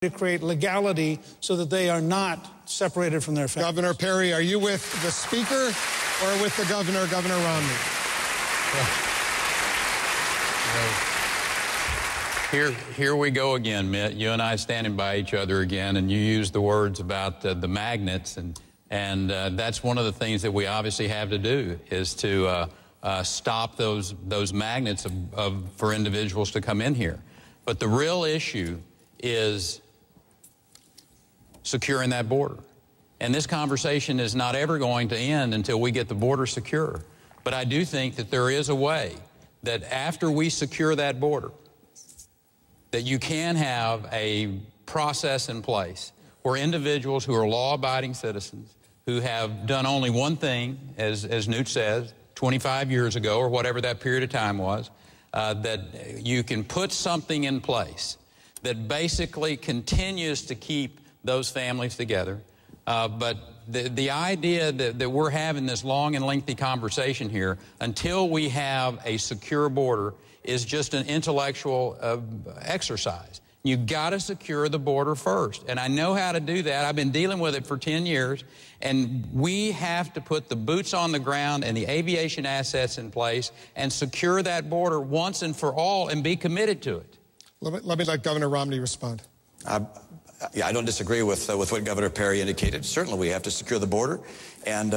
to create legality so that they are not separated from their families. Governor Perry, are you with the Speaker or with the Governor, Governor Romney? Here we go again, Mitt. You and I standing by each other again, and you used the words about the magnets, and that's one of the things that we obviously have to do is to stop those magnets for individuals to come in here. But the real issue is securing that border. And this conversation is not ever going to end until we get the border secure. But I do think that there is a way that after we secure that border, that you can have a process in place where individuals who are law-abiding citizens, who have done only one thing, as Newt says, 25 years ago or whatever that period of time was, that you can put something in place that basically continues to keep those families together. But the idea that we're having this long and lengthy conversation here until we have a secure border is just an intellectual exercise. You got to secure the border first. And I know how to do that. I've been dealing with it for 10 years. And we have to put the boots on the ground and the aviation assets in place and secure that border once and for all and be committed to it. Let me let Governor Romney respond. Yeah, I don't disagree with what Governor Perry indicated. Certainly we have to secure the border. And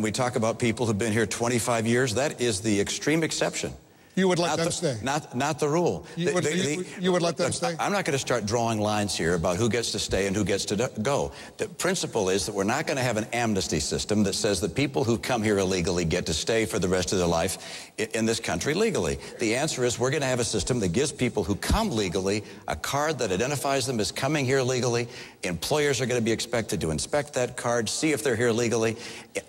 we talk about people who've been here 25 years. That is the extreme exception. You would let them stay? Not the rule. You would let them stay? I'm not going to start drawing lines here about who gets to stay and who gets to go. The principle is that we're not going to have an amnesty system that says that people who come here illegally get to stay for the rest of their life in this country legally. The answer is we're going to have a system that gives people who come legally a card that identifies them as coming here legally. Employers are going to be expected to inspect that card, see if they're here legally.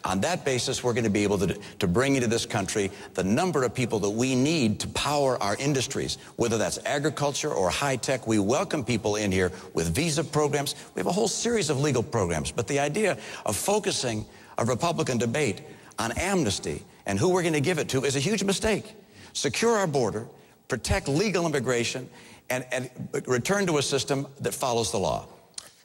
On that basis, we're going to be able to bring into this country the number of people that we need to power our industries, whether that's agriculture or high tech. We welcome people in here with visa programs. We have a whole series of legal programs. But the idea of focusing a Republican debate on amnesty and who we're going to give it to is a huge mistake. Secure our border, protect legal immigration, and return to a system that follows the law.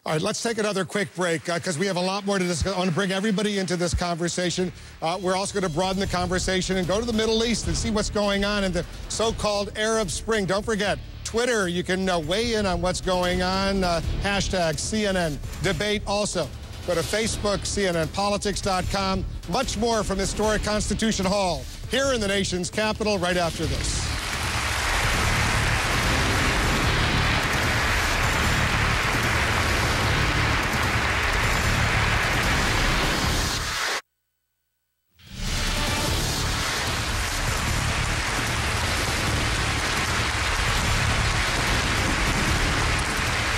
All right, let's take another quick break because we have a lot more to discuss. I want to bring everybody into this conversation. We're also going to broaden the conversation and go to the Middle East and see what's going on in the so-called Arab Spring. Don't forget, Twitter, you can weigh in on what's going on. Hashtag CNN debate also. Go to Facebook, CNNPolitics.com. Much more from historic Constitution Hall here in the nation's capital right after this.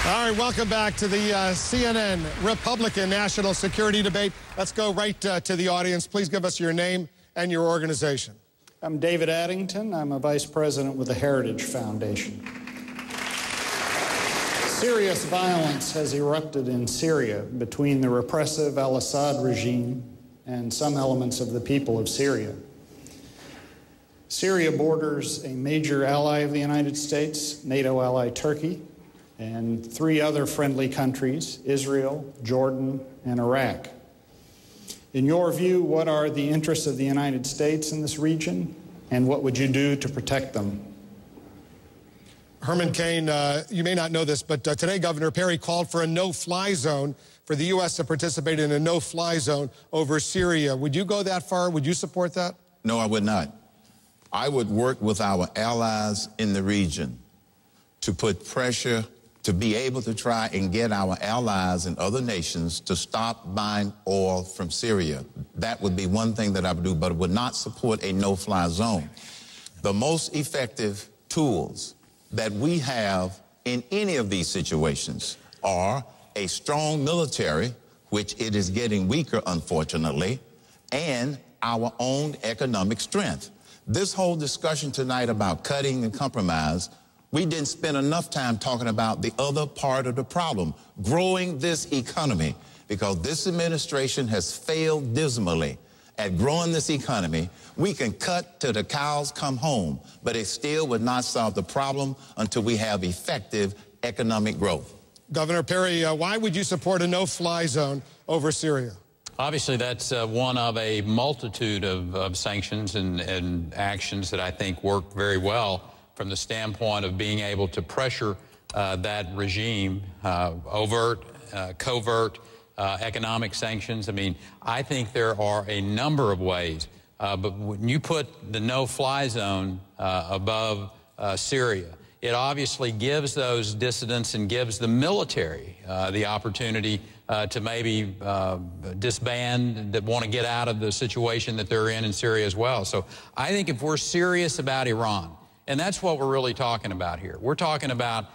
All right, welcome back to the CNN Republican National Security Debate. Let's go right to the audience. Please give us your name and your organization. I'm David Addington. I'm a vice president with the Heritage Foundation. Serious violence has erupted in Syria between the repressive al-Assad regime and some elements of the people of Syria. Syria borders a major ally of the United States, NATO ally Turkey, and 3 other friendly countries, Israel, Jordan, and Iraq. In your view, what are the interests of the United States in this region, and what would you do to protect them? Herman, Cain, you may not know this, but today Governor Perry called for a no-fly zone, for the U.S. to participate in a no-fly zone over Syria. Would you go that far? Would you support that? No, I would not. I would work with our allies in the region to put pressure to be able to try and get our allies and other nations to stop buying oil from Syria. That would be one thing that I would do, but would not support a no-fly zone. The most effective tools that we have in any of these situations are a strong military, which it is getting weaker, unfortunately, and our own economic strength. This whole discussion tonight about cutting and compromise, we didn't spend enough time talking about the other part of the problem, growing this economy, because this administration has failed dismally at growing this economy. We can cut till the cows come home, but it still would not solve the problem until we have effective economic growth. Governor Perry, why would you support a no-fly zone over Syria? Obviously, that's one of a multitude of sanctions and actions that I think work very well from the standpoint of being able to pressure that regime, overt, covert, economic sanctions. I mean, I think there are a number of ways, but when you put the no-fly zone above Syria, it obviously gives those dissidents and gives the military the opportunity to maybe disband, that want to get out of the situation that they're in Syria as well. So I think if we're serious about Iran, and that's what we're really talking about here, we're talking about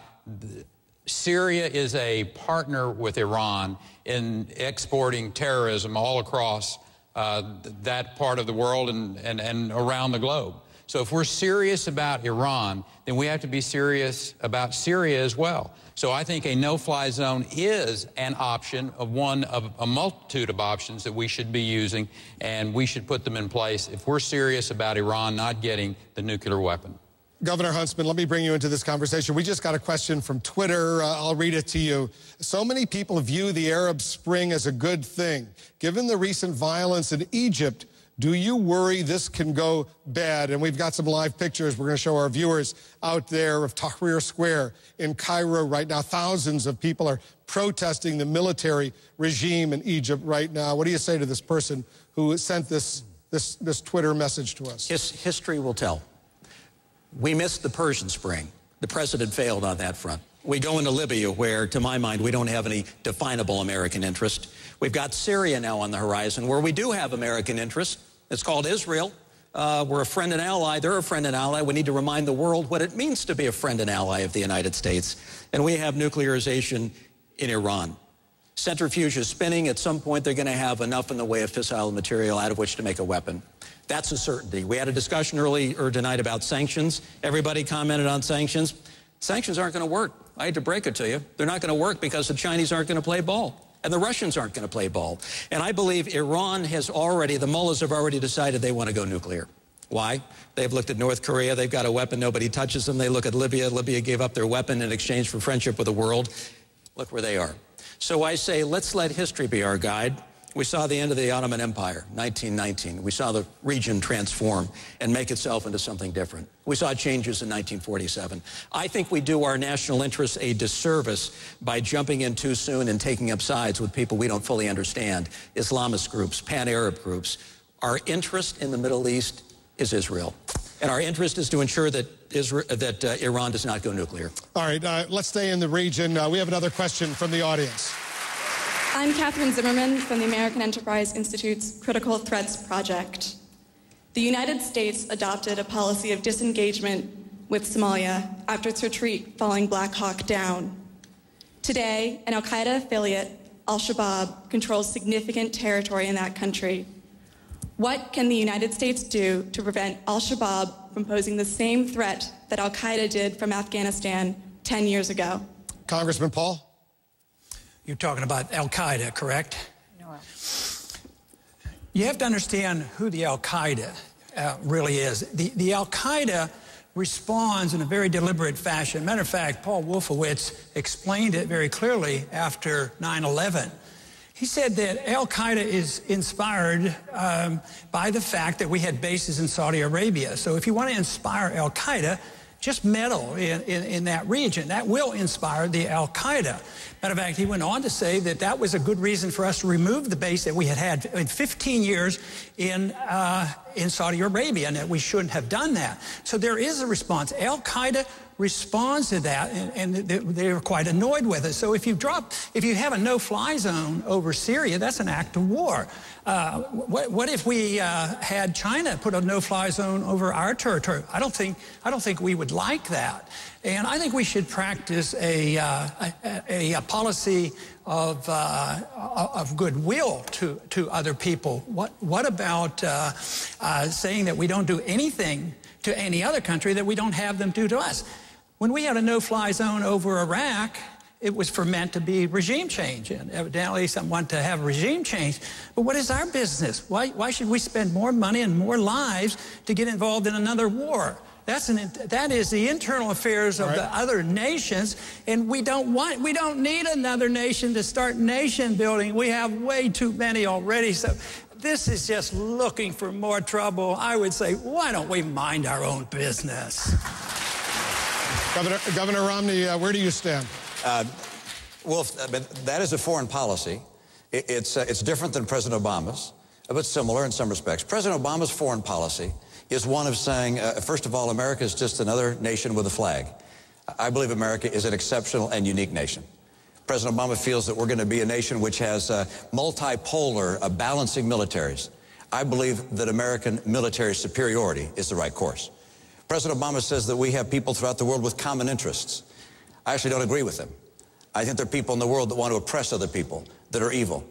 Syria is a partner with Iran in exporting terrorism all across that part of the world and around the globe. So if we're serious about Iran, then we have to be serious about Syria as well. So I think a no-fly zone is an option of one of a multitude of options that we should be using, and we should put them in place if we're serious about Iran not getting the nuclear weapon. Governor Huntsman, let me bring you into this conversation. We just got a question from Twitter. I'll read it to you. So many people view the Arab Spring as a good thing. Given the recent violence in Egypt, do you worry this can go bad? And we've got some live pictures we're going to show our viewers out there of Tahrir Square in Cairo right now. Thousands of people are protesting the military regime in Egypt right now. What do you say to this person who sent this Twitter message to us? History will tell. We missed the Persian Spring. The president failed on that front. We go into Libya, where, to my mind, we don't have any definable American interest. We've got Syria now on the horizon, where we do have American interest. It's called Israel. We're a friend and ally. They're a friend and ally. We need to remind the world what it means to be a friend and ally of the United States. And we have nuclearization in Iran. Centrifuge is spinning. At some point, they're going to have enough in the way of fissile material out of which to make a weapon. That's a certainty. We had a discussion earlier tonight about sanctions. Everybody commented on sanctions. Sanctions aren't going to work. I hate to break it to you. They're not going to work because the Chinese aren't going to play ball. And the Russians aren't going to play ball. And I believe Iran has already, the mullahs have already decided they want to go nuclear. Why? They've looked at North Korea. They've got a weapon. Nobody touches them. They look at Libya. Libya gave up their weapon in exchange for friendship with the world. Look where they are. So I say, let's let history be our guide. We saw the end of the Ottoman Empire, 1919. We saw the region transform and make itself into something different. We saw changes in 1947. I think we do our national interests a disservice by jumping in too soon and taking up sides with people we don't fully understand, Islamist groups, pan-Arab groups. Our interest in the Middle East is Israel. And our interest is to ensure that Iran does not go nuclear. All right, let's stay in the region. We have another question from the audience. I'm Catherine Zimmerman from the American Enterprise Institute's Critical Threats Project. The United States adopted a policy of disengagement with Somalia after its retreat following Black Hawk Down. Today, an al-Qaeda affiliate, al-Shabaab, controls significant territory in that country. What can the United States do to prevent al-Shabaab from posing the same threat that al-Qaeda did from Afghanistan 10 years ago? Congressman Paul? You're talking about al-Qaeda, correct? No. You have to understand who the al-Qaeda really is. The al-Qaeda responds in a very deliberate fashion. Matter of fact, Paul Wolfowitz explained it very clearly after 9/11. He said that al-Qaeda is inspired by the fact that we had bases in Saudi Arabia. So if you want to inspire al-Qaeda, just meddle in that region. That will inspire the al-Qaeda. Matter of fact, he went on to say that that was a good reason for us to remove the base that we had in 15 years in Saudi Arabia, and that we shouldn't have done that. So there is a response. Al-Qaeda responds to that, and they're quite annoyed with it. So if you have a no-fly zone over Syria, that's an act of war. What if we had China put a no-fly zone over our territory? I don't think we would like that. And I think we should practice a policy of goodwill to other people. What about saying that we don't do anything to any other country that we don't have them do to us? When we had a no-fly zone over Iraq, it was meant to be regime change, and evidently some want to have regime change. But what is our business? Why should we spend more money and more lives to get involved in another war? That is the internal affairs of the other nations, and we don't need another nation to start nation building. We have way too many already. So this is just looking for more trouble. I would say, why don't we mind our own business? Governor Romney, where do you stand? Well, that is a foreign policy. It's different than President Obama's, but similar in some respects. President Obama's foreign policy is one of saying, first of all, America is just another nation with a flag. I believe America is an exceptional and unique nation. President Obama feels that we're going to be a nation which has multipolar, balancing militaries. I believe that American military superiority is the right course. President Obama says that we have people throughout the world with common interests. I actually don't agree with him. I think there are people in the world that want to oppress other people, that are evil.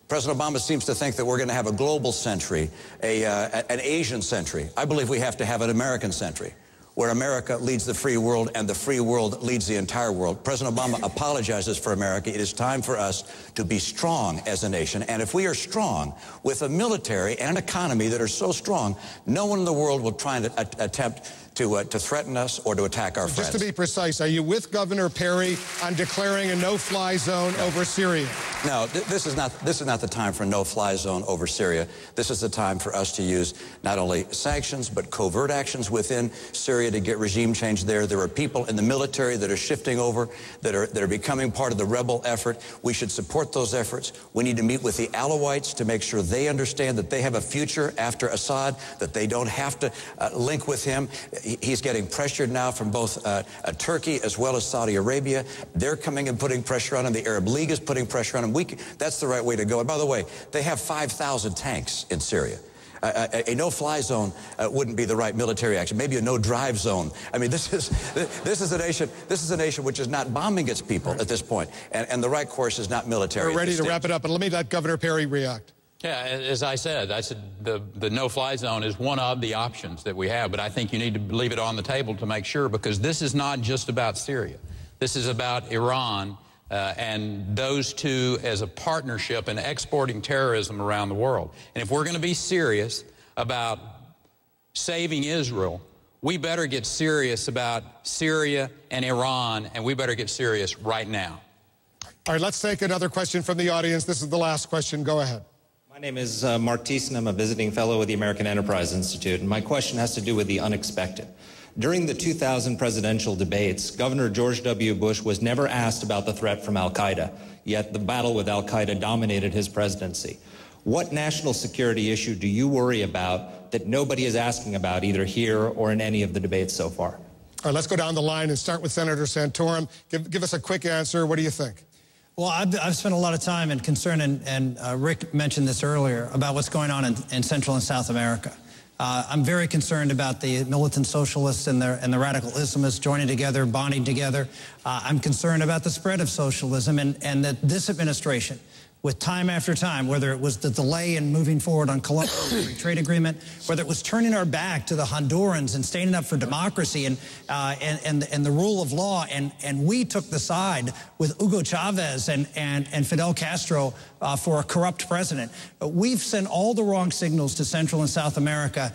President Obama seems to think that we're going to have a global century, an Asian century. I believe we have to have an American century, where America leads the free world and the free world leads the entire world. President Obama apologizes for America. It is time for us to be strong as a nation. And if we are strong with a military and an economy that are so strong, no one in the world will try and attempt to threaten us or to attack our friends. Just to be precise, are you with Governor Perry on declaring a no-fly zone over Syria? No, this is not the time for a no-fly zone over Syria. This is the time for us to use not only sanctions but covert actions within Syria to get regime change there. There are people in the military that are shifting over, that are becoming part of the rebel effort. We should support those efforts. We need to meet with the Alawites to make sure they understand that they have a future after Assad, that they don't have to link with him. He's getting pressured now from both Turkey as well as Saudi Arabia. They're coming and putting pressure on him. The Arab League is putting pressure on him. That's the right way to go. And by the way, they have 5,000 tanks in Syria. A no-fly zone wouldn't be the right military action. Maybe a no-drive zone. I mean, this is a nation which is not bombing its people at this point. And the right course is not military. We're ready to wrap it up, but let me let Governor Perry react. Yeah, as I said the no-fly zone is one of the options that we have, but I think you need to leave it on the table to make sure, because this is not just about Syria. This is about Iran and those two as a partnership in exporting terrorism around the world. And if we're going to be serious about saving Israel, we better get serious about Syria and Iran, and we better get serious right now. All right, let's take another question from the audience. This is the last question. Go ahead. My name is Mark Thiessen. I'm a visiting fellow with the American Enterprise Institute, and my question has to do with the unexpected. During the 2000 presidential debates, Governor George W. Bush was never asked about the threat from al-Qaeda, yet the battle with al-Qaeda dominated his presidency. What national security issue do you worry about that nobody is asking about either here or in any of the debates so far? All right, let's go down the line and start with Senator Santorum. Give us a quick answer. What do you think? Well, I've spent a lot of time and concern, and Rick mentioned this earlier, about what's going on in Central and South America. I'm very concerned about the militant socialists and the radical Islamists joining together, bonding together. I'm concerned about the spread of socialism and that this administration, with time after time, whether it was the delay in moving forward on Colombia's free trade agreement, whether it was turning our back to the Hondurans and standing up for democracy and the rule of law, and we took the side with Hugo Chavez and Fidel Castro for a corrupt president. We've sent all the wrong signals to Central and South America.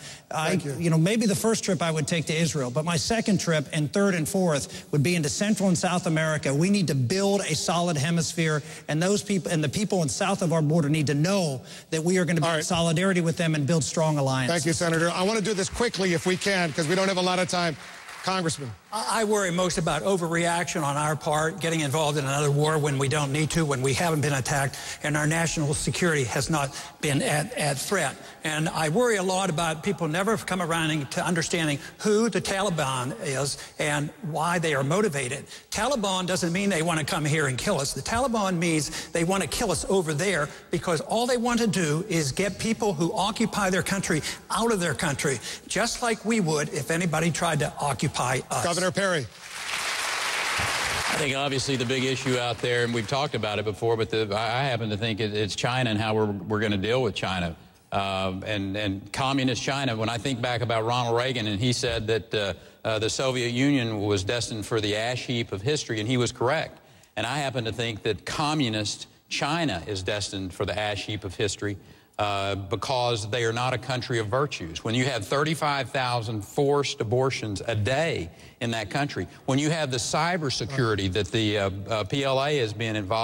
You know, maybe the first trip I would take to Israel, but my second trip and third and fourth would be into Central and South America. We need to build a solid hemisphere, and those people and the people south of our border need to know that we are going to be in solidarity with them and build strong alliances. Thank you, Senator. I want to do this quickly if we can, because we don't have a lot of time. Congressman. I worry most about overreaction on our part, getting involved in another war when we don't need to, when we haven't been attacked, and our national security has not been at threat. And I worry a lot about people never come around to understanding who the Taliban is and why they are motivated. Taliban doesn't mean they want to come here and kill us. The Taliban means they want to kill us over there because all they want to do is get people who occupy their country out of their country, just like we would if anybody tried to occupy us. Governor Perry. I think obviously the big issue out there, and we've talked about it before, but I happen to think it's China and how we're going to deal with China. And communist China, when I think back about Ronald Reagan, and he said that the Soviet Union was destined for the ash heap of history, and he was correct. And I happen to think that communist China is destined for the ash heap of history. because they are not a country of virtues. When you have 35,000 forced abortions a day in that country, when you have the cybersecurity that the PLA has been involved